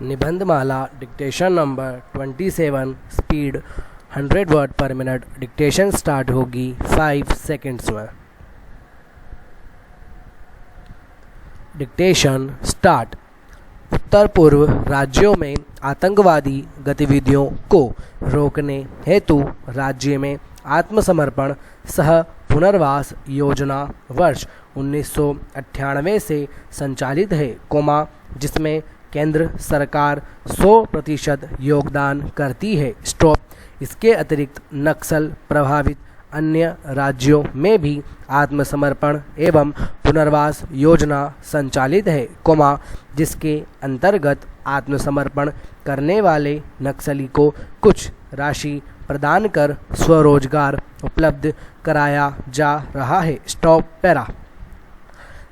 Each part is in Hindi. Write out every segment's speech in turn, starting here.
Nibandhmala dictation number 27 speed 100 word पर मिनट। डिक्टेशन स्टार्ट होगी 5 सेकेंड्स में। Dictation start. उत्तर पूर्व राज्यों में आतंकवादी गतिविधियों को रोकने हेतु राज्य में आत्मसमर्पण सह पुनर्वास योजना वर्ष 1998 से संचालित है, जिसमें केंद्र सरकार 100% योगदान करती है। स्टॉप। इसके अतिरिक्त नक्सल प्रभावित अन्य राज्यों में भी आत्मसमर्पण एवं पुनर्वास योजना संचालित है, जिसके अंतर्गत आत्मसमर्पण करने वाले नक्सली को कुछ राशि प्रदान कर स्वरोजगार उपलब्ध कराया जा रहा है। Stop para.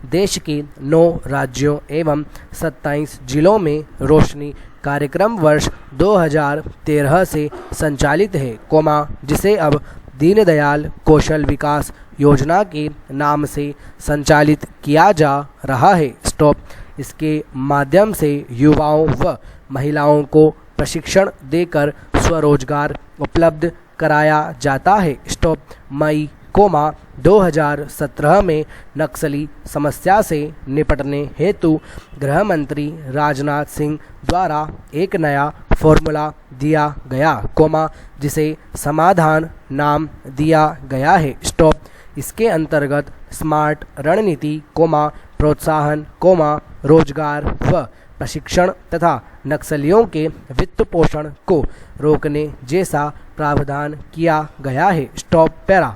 देश के 9 राज्यों एवं 27 जिलों में रोशनी कार्यक्रम वर्ष 2013 से संचालित है, जिसे अब दीनदयाल कौशल विकास योजना के नाम से संचालित किया जा रहा है। स्टॉप। इसके माध्यम से युवाओं व महिलाओं को प्रशिक्षण देकर स्वरोजगार उपलब्ध कराया जाता है। स्टॉप। मई 2017 में नक्सली समस्या से निपटने हेतु गृह मंत्री राजनाथ सिंह द्वारा एक नया फॉर्मूला दिया गया, जिसे समाधान नाम दिया गया है। स्टॉप। इसके अंतर्गत स्मार्ट रणनीति, प्रोत्साहन, रोजगार व प्रशिक्षण तथा नक्सलियों के वित्त पोषण को रोकने जैसा प्रावधान किया गया है। Stop para.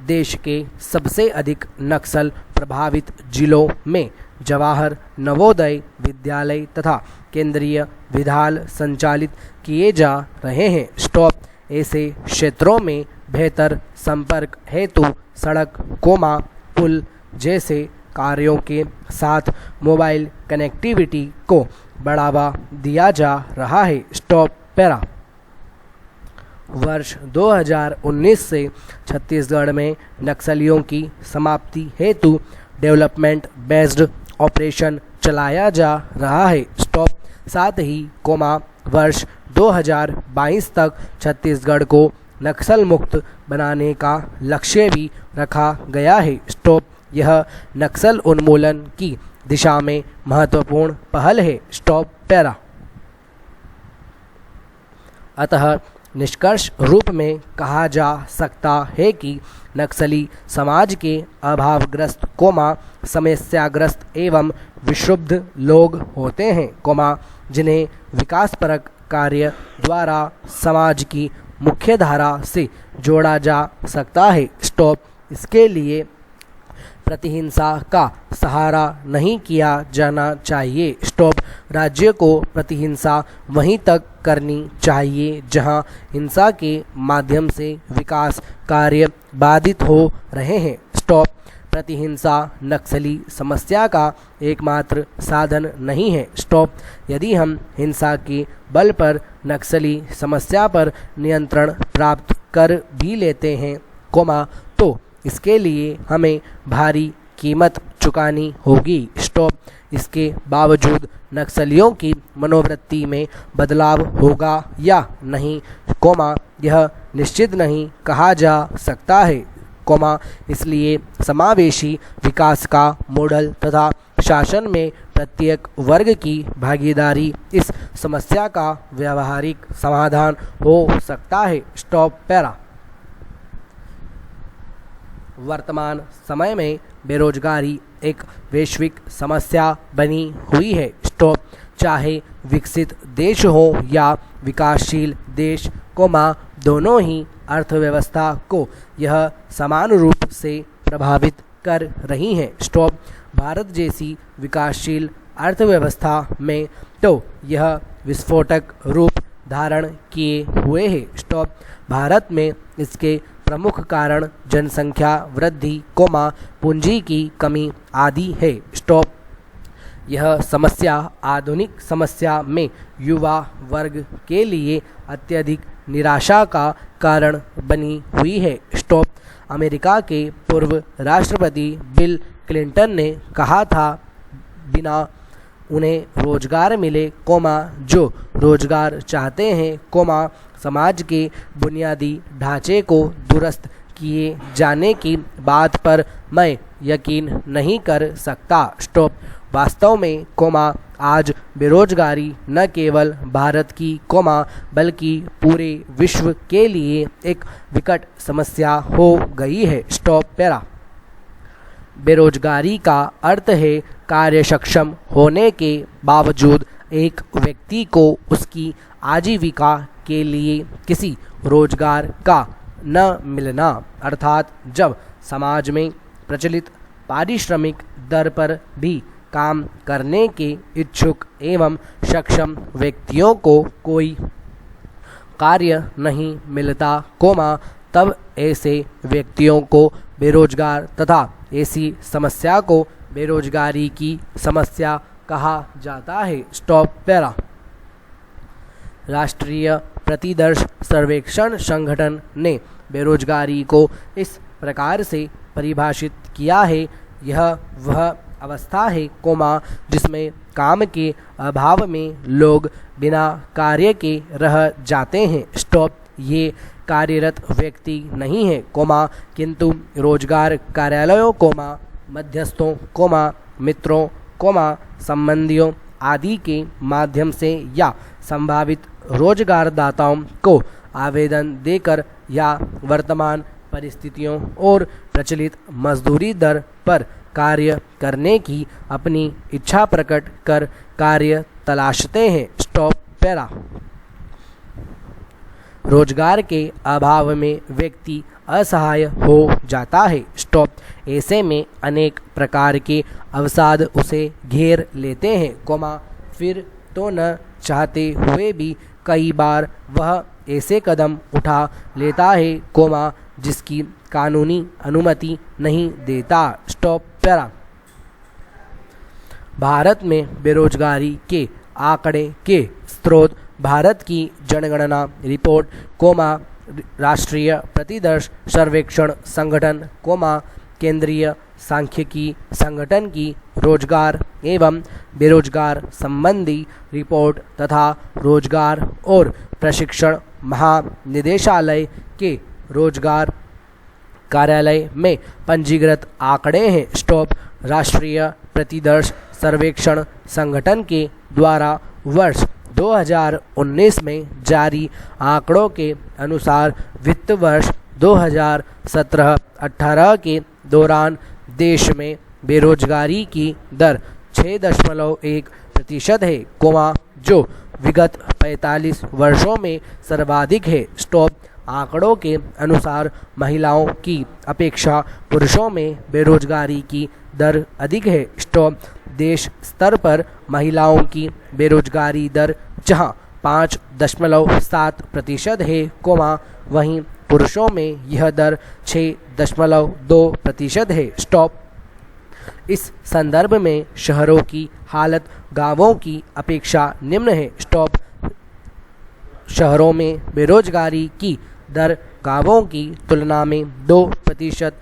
देश के सबसे अधिक नक्सल प्रभावित जिलों में जवाहर नवोदय विद्यालय तथा केंद्रीय विद्यालय संचालित किए जा रहे हैं। स्टॉप। ऐसे क्षेत्रों में बेहतर संपर्क हेतु सड़क, पुल जैसे कार्यों के साथ मोबाइल कनेक्टिविटी को बढ़ावा दिया जा रहा है। Stop para. वर्ष 2019 से छत्तीसगढ़ में नक्सलियों की समाप्ति हेतु डेवलपमेंट बेस्ड ऑपरेशन चलाया जा रहा है। स्टॉप। साथ ही वर्ष 2022 तक छत्तीसगढ़ को नक्सल मुक्त बनाने का लक्ष्य भी रखा गया है। स्टॉप। यह नक्सल उन्मूलन की दिशा में महत्वपूर्ण पहल है। Stop para. अतः निष्कर्ष रूप में कहा जा सकता है कि नक्सली समाज के अभावग्रस्त, समस्याग्रस्त एवं विक्षुब्ध लोग होते हैं, जिन्हें विकासपरक कार्य द्वारा समाज की मुख्य धारा से जोड़ा जा सकता है। स्टॉप। इसके लिए प्रतिहिंसा का सहारा नहीं किया जाना चाहिए। स्टॉप। राज्य को प्रतिहिंसा वहीं तक करनी चाहिए जहां हिंसा के माध्यम से विकास कार्य बाधित हो रहे हैं। स्टॉप। प्रतिहिंसा नक्सली समस्या का एकमात्र साधन नहीं है। स्टॉप। यदि हम हिंसा के बल पर नक्सली समस्या पर नियंत्रण प्राप्त कर भी लेते हैं, तो इसके लिए हमें भारी कीमत चुकानी होगी। स्टॉप। इसके बावजूद नक्सलियों की मनोवृत्ति में बदलाव होगा या नहीं, यह निश्चित नहीं कहा जा सकता है, इसलिए समावेशी विकास का मॉडल तथा शासन में प्रत्येक वर्ग की भागीदारी इस समस्या का व्यावहारिक समाधान हो सकता है। Stop para. वर्तमान समय में बेरोजगारी एक वैश्विक समस्या बनी हुई है। स्टॉप। चाहे विकसित देश हो या विकासशील देश, दोनों ही अर्थव्यवस्था को यह समान रूप से प्रभावित कर रही हैं। स्टॉप। भारत जैसी विकासशील अर्थव्यवस्था में तो यह विस्फोटक रूप धारण किए हुए है। स्टॉप। भारत में इसके प्रमुख कारण जनसंख्या वृद्धि, पूंजी की कमी आदि है। स्टॉप। यह समस्या आधुनिक समस्या में युवा वर्ग के लिए अत्यधिक निराशा का कारण बनी हुई है। स्टॉप। अमेरिका के पूर्व राष्ट्रपति बिल क्लिंटन ने कहा था, बिना उन्हें रोजगार मिले, जो रोजगार चाहते हैं, समाज के बुनियादी ढांचे को दुरुस्त किए जाने की बात पर मैं यकीन नहीं कर सकता। स्टॉप। वास्तव में, आज बेरोजगारी न केवल भारत की, बल्कि पूरे विश्व के लिए एक विकट समस्या हो गई है। Stop para. बेरोजगारी का अर्थ है कार्य सक्षम होने के बावजूद एक व्यक्ति को उसकी आजीविका के लिए किसी रोजगार का न मिलना, अर्थात जब समाज में प्रचलित पारिश्रमिक दर पर भी काम करने के इच्छुक एवं सक्षम व्यक्तियों को कोई कार्य नहीं मिलता, तब ऐसे व्यक्तियों को बेरोजगार तथा ऐसी समस्या को बेरोजगारी की समस्या कहा जाता है। Stop para. राष्ट्रीय प्रतिदर्श सर्वेक्षण संगठन ने बेरोजगारी को इस प्रकार से परिभाषित किया है, यह वह अवस्था है, जिसमें काम के अभाव में लोग बिना कार्य के रह जाते हैं। स्टॉप। ये कार्यरत व्यक्ति नहीं है, किंतु रोजगार कार्यालयों, मध्यस्थों, मित्रों, संबंधियों आदि के माध्यम से या संभावित रोजगारदाताओं को आवेदन देकर या वर्तमान परिस्थितियों और प्रचलित मजदूरी दर पर कार्य करने की अपनी इच्छा प्रकट कर कार्य तलाशते हैं। Stop para. रोजगार के अभाव में व्यक्ति असहाय हो जाता है। स्टॉप। ऐसे में अनेक प्रकार के अवसाद उसे घेर लेते हैं, फिर तो न चाहते हुए भी कई बार वह ऐसे कदम उठा लेता है, जिसकी कानूनी अनुमति नहीं देता। Stop para. भारत में बेरोजगारी के आंकड़े के स्रोत भारत की जनगणना रिपोर्ट, राष्ट्रीय प्रतिदर्श सर्वेक्षण संगठन, केंद्रीय सांख्यिकी संगठन की रोजगार एवं बेरोजगार संबंधी रिपोर्ट तथा रोजगार और प्रशिक्षण महानिदेशालय के रोजगार कार्यालय में पंजीकृत आंकड़े हैं। स्टॉप। राष्ट्रीय प्रतिदर्श सर्वेक्षण संगठन के द्वारा वर्ष 2019 में जारी आंकड़ों के अनुसार वित्त वर्ष 2017-18 के दौरान देश में बेरोजगारी की दर 6.1% है, जो विगत 45 वर्षों में सर्वाधिक है। स्टॉप। आंकड़ों के अनुसार महिलाओं की अपेक्षा पुरुषों में बेरोजगारी की दर अधिक है। स्टॉप। देश स्तर पर महिलाओं की बेरोजगारी दर जहां 5.7% है, वहीं पुरुषों में यह दर 6.2% है। स्टॉप। इस संदर्भ में शहरों की हालत गांवों की अपेक्षा निम्न है। स्टॉप। शहरों में बेरोजगारी की दर गांवों की तुलना में 2%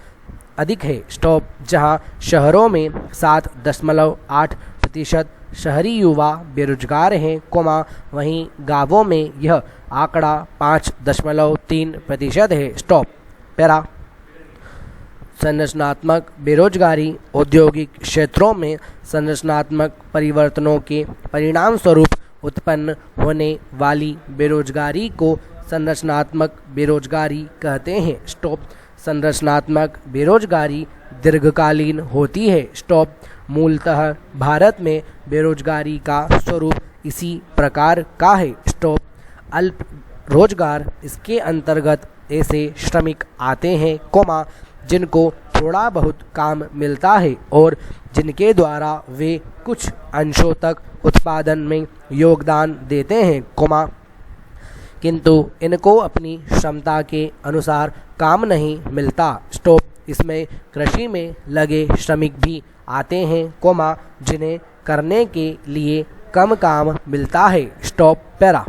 अधिक है। स्टॉप। जहां शहरों में 7.8% शहरी युवा बेरोजगार हैं, वहीं गांवों में यह आंकड़ा 5.3% है। Stop para. संरचनात्मक बेरोजगारी औद्योगिक क्षेत्रों में संरचनात्मक परिवर्तनों के परिणाम स्वरूप उत्पन्न होने वाली बेरोजगारी को संरचनात्मक बेरोजगारी कहते हैं। स्टॉप। संरचनात्मक बेरोजगारी दीर्घकालीन होती है। स्टॉप। मूलतः भारत में बेरोजगारी का स्वरूप इसी प्रकार का है। स्टॉप। अल्प रोजगार, इसके अंतर्गत ऐसे श्रमिक आते हैं, जिनको थोड़ा बहुत काम मिलता है और जिनके द्वारा वे कुछ अंशों तक उत्पादन में योगदान देते हैं, किंतु इनको अपनी क्षमता के अनुसार काम नहीं मिलता। स्टॉप। इसमें कृषि में लगे श्रमिक भी आते हैं, जिन्हें करने के लिए कम काम मिलता है। Stop para.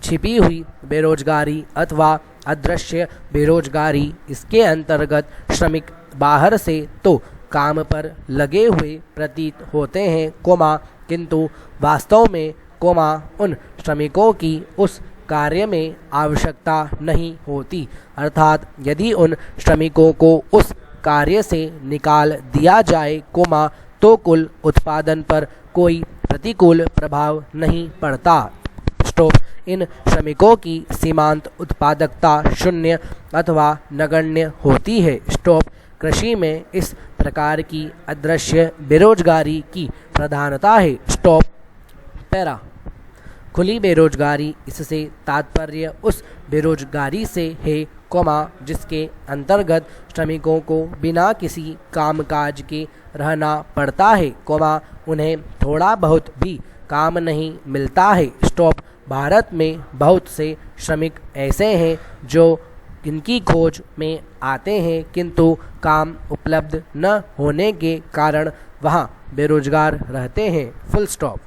छिपी हुई बेरोजगारी अथवा अदृश्य बेरोजगारी, इसके अंतर्गत श्रमिक बाहर से तो काम पर लगे हुए प्रतीत होते हैं, कोमा किंतु वास्तव में कोमा उन श्रमिकों की उस कार्य में आवश्यकता नहीं होती। अर्थात यदि उन श्रमिकों को उस कार्य से निकाल दिया जाए, कोमा, तो कुल उत्पादन पर कोई प्रतिकूल प्रभाव नहीं पड़ता। स्टॉप। इन श्रमिकों की सीमांत उत्पादकता शून्य अथवा नगण्य होती है। स्टॉप। कृषि में इस प्रकार की अदृश्य बेरोजगारी की प्रधानता है। स्टॉप। पैरा। खुली बेरोजगारी, इससे तात्पर्य उस बेरोजगारी से है, कोमा, जिसके अंतर्गत श्रमिकों को बिना किसी कामकाज के रहना पड़ता है, कोमा, उन्हें थोड़ा बहुत भी काम नहीं मिलता है। स्टॉप। भारत में बहुत से श्रमिक ऐसे हैं जो इनकी खोज में आते हैं, किंतु काम उपलब्ध न होने के कारण वहाँ बेरोजगार रहते हैं। Full stop.